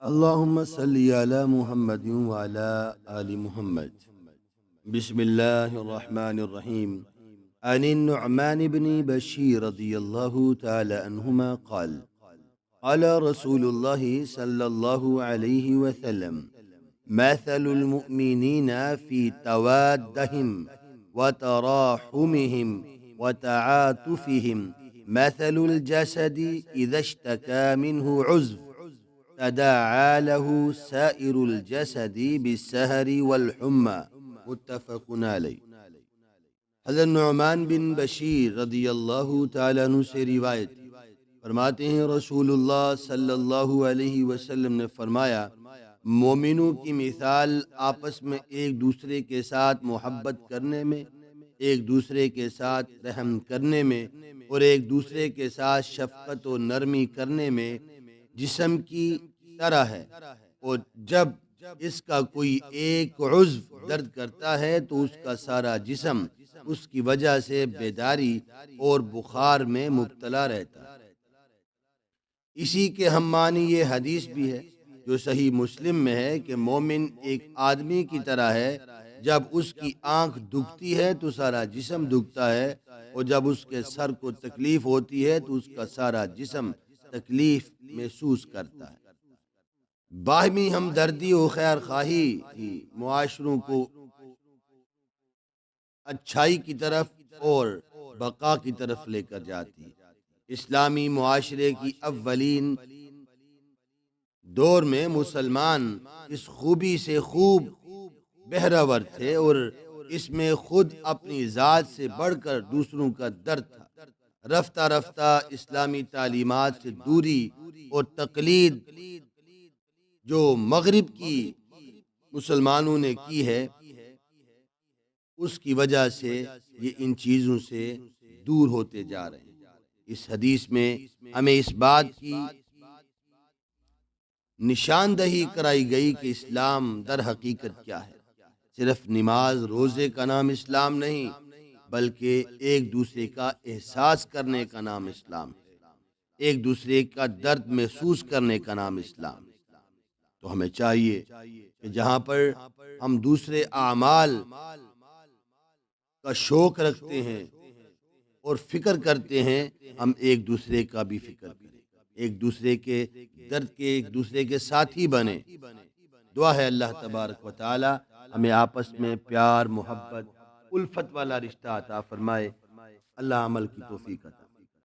اللهم صل على محمد وعلى آل محمد. بسم الله الرحمن الرحيم. عن النعمان بن بشير رضي الله تعالى عنهما قال قال رسول الله صلى الله عليه وسلم: مثل المؤمنين في توادهم وتراحمهم وتعاطفهم مثل الجسد إذا اشتكى منه عضو تداعى له سائر الجسد بالسهر والحمى. متفق علیہ. حضرت نعمان بن بشیر رضی اللہ تعالیٰ عنہ سے روایت فرماتے ہیں، رسول اللہ صلی اللہ علیہ وسلم نے فرمایا، مومنوں کی مثال آپس میں ایک دوسرے کے ساتھ محبت کرنے میں، ایک دوسرے کے ساتھ رحم کرنے میں اور ایک دوسرے کے ساتھ شفقت و نرمی کرنے میں جسم کی طرح ہے، اور جب اس کا کوئی ایک عضو درد کرتا ہے تو اس کا سارا جسم اس کی وجہ سے بیداری اور بخار میں مبتلا رہتا ہے۔ اسی کے ہم معنی یہ حدیث بھی ہے جو صحیح مسلم میں ہے کہ مومن ایک آدمی کی طرح ہے، جب اس کی آنکھ دکھتی ہے تو سارا جسم دکھتا ہے، اور جب اس کے سر کو تکلیف ہوتی ہے تو اس کا سارا جسم تکلیف محسوس کرتا ہے۔ باہمی ہمدردی و خیر خواہی ہی معاشروں کو اچھائی کی طرف اور بقا کی طرف لے کر جاتی ہے۔ اسلامی معاشرے کی اولین دور میں مسلمان اس خوبی سے خوب بہرور تھے اور اس میں خود اپنی ذات سے بڑھ کر دوسروں کا درد تھا۔ رفتہ رفتہ اسلامی تعلیمات سے دوری اور تقلید جو مغرب کی مسلمانوں نے کی ہے، اس کی وجہ سے یہ ان چیزوں سے دور ہوتے جا رہے ہیں۔ اس حدیث میں ہمیں اس بات کی نشاندہی کرائی گئی کہ اسلام در حقیقت کیا ہے۔ صرف نماز روزے کا نام اسلام نہیں، بلکہ ایک دوسرے کا احساس کرنے کا نام اسلام ہے، ایک دوسرے کا درد محسوس کرنے کا نام اسلام ہے۔ تو ہمیں چاہیے کہ جہاں پر ہم دوسرے اعمال کا شوق رکھتے ہیں اور فکر کرتے ہیں، ہم ایک دوسرے کا بھی فکر کریں، ایک دوسرے کے درد کے ایک دوسرے کے ساتھی بنیں۔ دعا ہے اللہ تبارک و تعالی ہمیں آپس میں پیار، محبت، الفت والا رشتہ عطا فرمائے۔ اللہ عمل کی توفیق عطا